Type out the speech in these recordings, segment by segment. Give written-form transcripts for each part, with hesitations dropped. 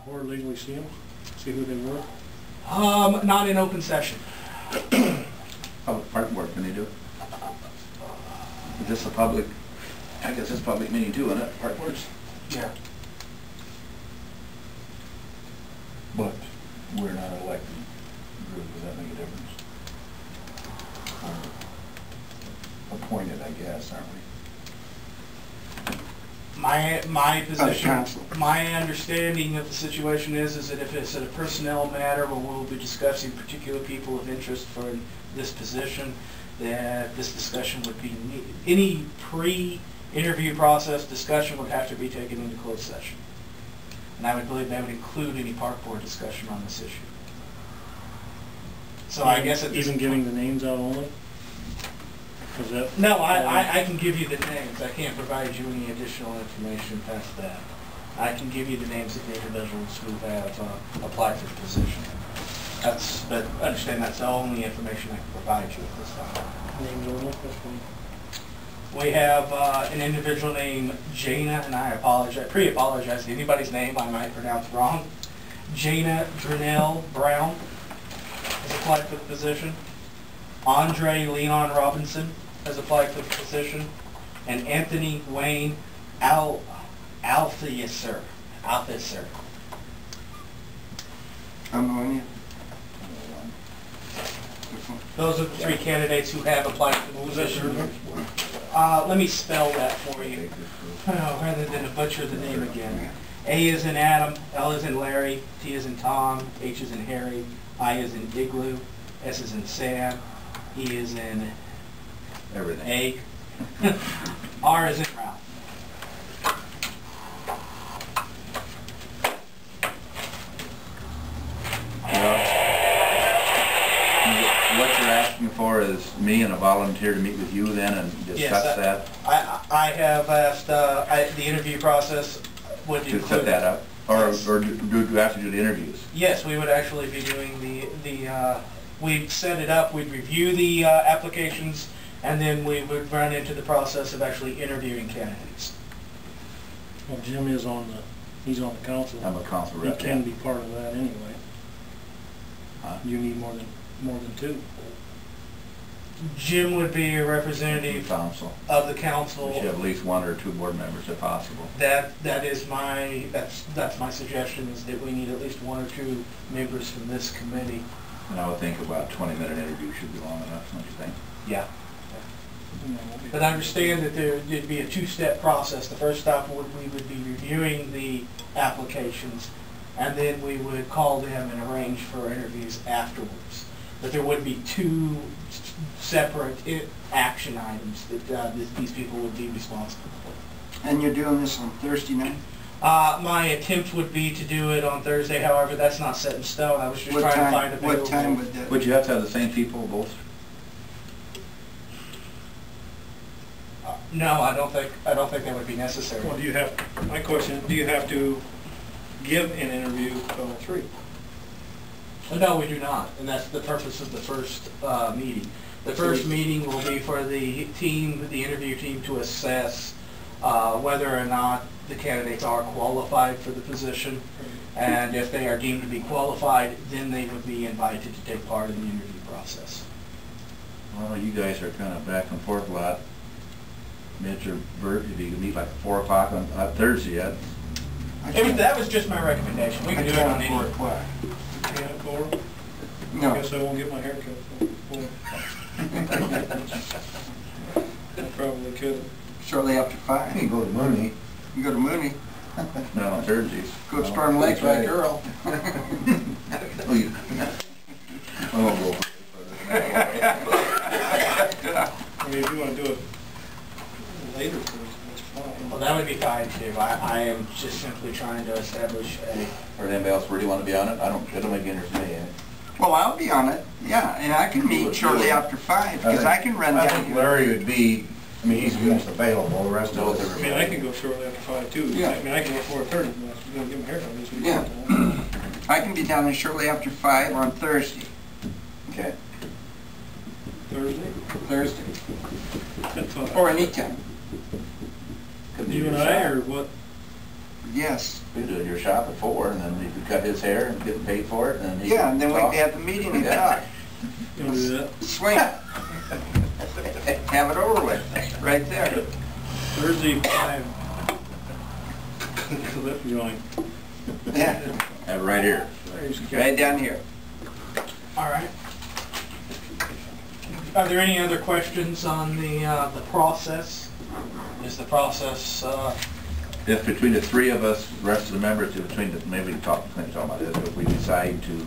or legally see them? See who they were? Not in open session. Public park board, can they do it? Is this a public, I guess it's a public meeting too, isn't it, park boards? Yeah. But we're not an elected group, does that make a difference? We're appointed, I guess, aren't we? My position, council. my understanding of the situation is that if it's a personnel matter where we'll be discussing particular people of interest for this position, that this discussion would be, any pre-interview process discussion would have to be taken into closed session. And I would believe that would include any park board discussion on this issue. So I guess it's even giving the names out only? Is that no, I can give you the names. I can't provide you any additional information past that. I can give you the names of the individuals who have applied for the position. But understand that's the only information I can provide you at this time. names only? That's fine. We have an individual named Jana, and I apologize, pre-apologize to anybody's name I might pronounce wrong. Jana Drinell Brown has applied for the position. Andre Leon Robinson has applied for the position. And Anthony Wayne Althusser. I'm on you. Those are the three candidates who have applied for the position. Let me spell that for you, rather than butcher the name again. A is in Adam, L is in Larry, T is in Tom, H is in Harry, I is in Igloo, S is in Sam, E is in Everything. Egg, R is in Ralph. What you're asking for is me and a volunteer to meet with you then and discuss Yes, that? I have asked, the interview process would To include... set that up? Or, Yes. or do you have to do the interviews? Yes, we would actually be doing we'd set it up, we'd review the applications, and then we would run into the process of actually interviewing candidates. Well, Jim is he's on the council. I'm a council He rep. can be part of that anyway. Huh? You need more than two. Jim would be a representative Council. of the We council. should have at least one or two board members if possible. That is that's my suggestion, is that we need at least one or two members from this committee. And I would think about a 20-minute interview should be long enough, don't you think? Yeah. But understand that there'd be a two-step process. The first step we would be reviewing the applications, and then we would call them and arrange for interviews afterwards. But there would be two separate action items that these people would be responsible for. And you're doing this on Thursday night? My attempt would be to do it on Thursday, however, that's not set in stone. I was just trying to find available. What time would that? Would you have to have the same people both? No, I don't think that would be necessary. Well, my question, do you have to give an interview to all three? No, we do not, and that's the purpose of the first meeting. The first meeting will be for the interview team, to assess whether or not the candidates are qualified for the position, and if they are deemed to be qualified, then they would be invited to take part in the interview process. Well, you guys are kind of back and forth a lot. Mitch or Bert, if you could meet like 4 o'clock on Thursday yet. That was just my recommendation. We can do it on any. 4 o'clock. Can't at 4? No. I guess I won't get my hair cut till 4. I probably could. Shortly after 5. You can go to Mooney. You go to Mooney. Not on Thursdays. Go to Storm Lake like Earl. Oh, you. I won't go. I mean, if you want to do it later, that's fine. Well, that would be fine too. I am just simply trying to establish a... Or anybody else really want to be on it? It don't make any difference to me. Well, I'll be on it. Yeah, and I can meet shortly after 5 because I can run I down. think Larry would be, I mean, he's most available, the rest of us I mean, I can go shortly after 5 too. Yeah. I mean, I can go 4:30, but I'm going to give my hair done this week. Yeah. I can be down there shortly after 5 on Thursday. Okay. Thursday. That's fine. Or anytime. Could be You and yourself. I, or what? Yes. We do it at your shop at 4, and then you could cut his hair and get paid for it, and then he Yeah, could and then we talk. could have the meeting and Yeah. talk. You wanna do that? Swing. Have it over with, right there. Thursday, 5. Lip joint. Yeah, Have it right here. right down here. All right. Are there any other questions on the process? Is the process, If between the 3 of us, the rest of the members, maybe we can talk about this, if we decide to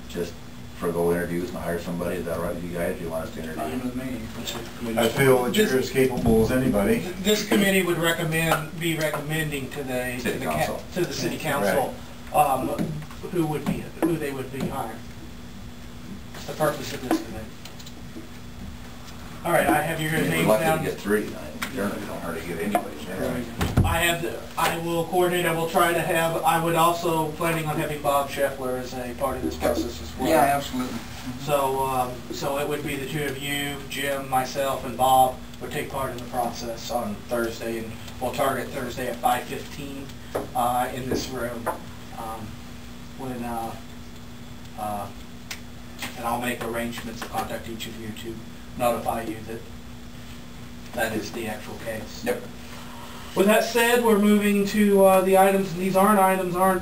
just forgo interviews and hire somebody, is that all right with you guys? Do you want us to interview? fine with me? I feel that you're as capable as anybody. This committee would be recommending to the City council. to the city council, who they would be hiring. That's the purpose of this committee. All right, I have your We're names lucky to down. get 3. Generally, we don't hardly get anybody. I will coordinate, I will try to have, I would also planning on having Bob Scheffler as a part of this process as well. Yeah, absolutely. So it would be the 2 of you, Jim, myself, and Bob would take part in the process on Thursday, and we'll target Thursday at 5:15 in this room. And I'll make arrangements to contact each of you to notify you that that is the actual case. Yep. With that said, we're moving to the items, and these aren't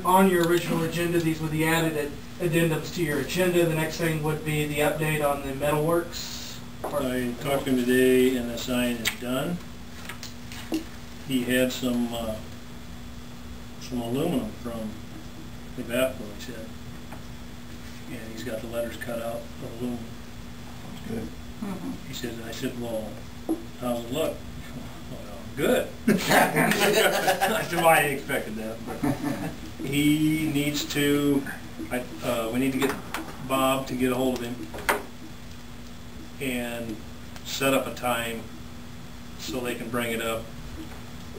on your original agenda. These were the added addendums to your agenda. The next thing would be the update on the metalworks. I talked to him today, and the sign is done. He had some aluminum from the Evapco, he said. And he's got the letters cut out of aluminum. Good. He says, I said, well, how's it look? Well, good. I said, well, I expected that. But he needs to, we need to get Bob to get a hold of him and set up a time so they can bring it up.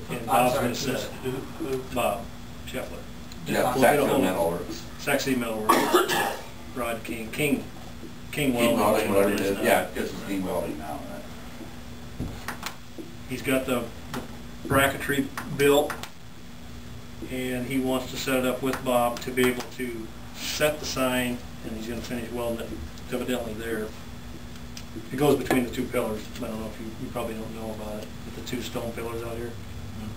And Bob's going to set it. Bob Scheffler. Yeah, We'll get a Saxon hold of Metalworks. Saxon Metalworks. Rod King King Welding. Welding, whatever it is. now. Yeah, this is King Welding now. He's got the bracketry built, and he wants to set it up with Bob to be able to set the sign, and he's going to finish welding it evidently there. It goes between the 2 pillars. I don't know if you probably don't know about it, but the 2 stone pillars out here,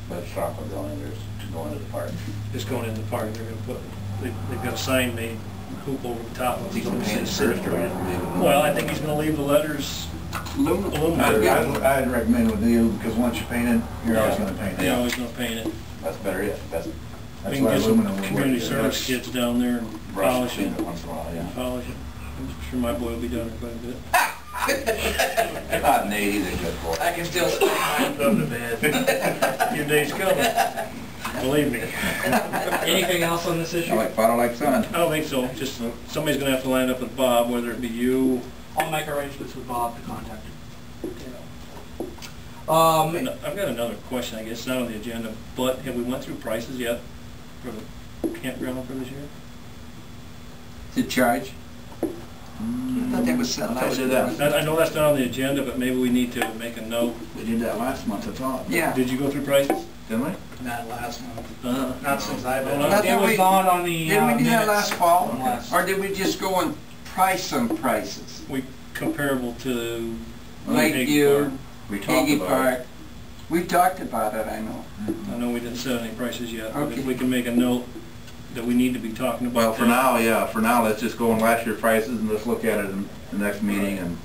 But shop are going, there's to go into the park. just going in the park. They're going to put, they've got a sign made, hoop over the top of it. He's going to paint it first, or Well, I think he's going to leave the letters aluminum. I'd recommend with you, because once you paint it, you're always gonna paint You're it. always going to paint it. That's better, yeah. That's We That's can why get aluminum some would work. community service kids down there and brush polish it it. once in a while, yeah. Polish it. I'm sure my boy will be down there quite a bit. Not Nate either, good boy. I can still sleep and go to bed. Your day's coming. Believe me. Anything else on this issue? I like father, like son. I don't think so. Just somebody's going to have to line up with Bob, whether it be you. I'll make arrangements with Bob to contact him. I've got another question, I guess, it's not on the agenda, but have we went through prices yet for the campground for this year? To charge? I thought that was set I thought we last did year. that. I know that's not on the agenda, but maybe we need to make a note. We did that last month, I thought. Yeah. Did you go through prices? Didn't we? Not last month. Not since I've been- Not It that was we- not on the Didn't we do that minutes last fall? from last- Or did we just go and price some prices? Comparable to Lakeview, We talked Hagee about Park. it. We talked about it, I know. I know we didn't set any prices yet, but Okay. if we can make a note that we need to be talking about. Well, for now, yeah, for now, let's just go on last year's prices and let's look at it in the next meeting and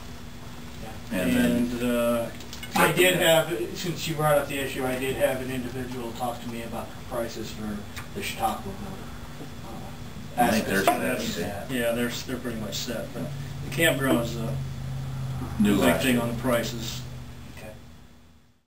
then. And, I did have, since you brought up the issue, I did have an individual talk to me about the prices for the Chautauqua building. I think they're Aspects of set. that. yeah, they're pretty much set, but the campground is a New big last thing year. on the prices.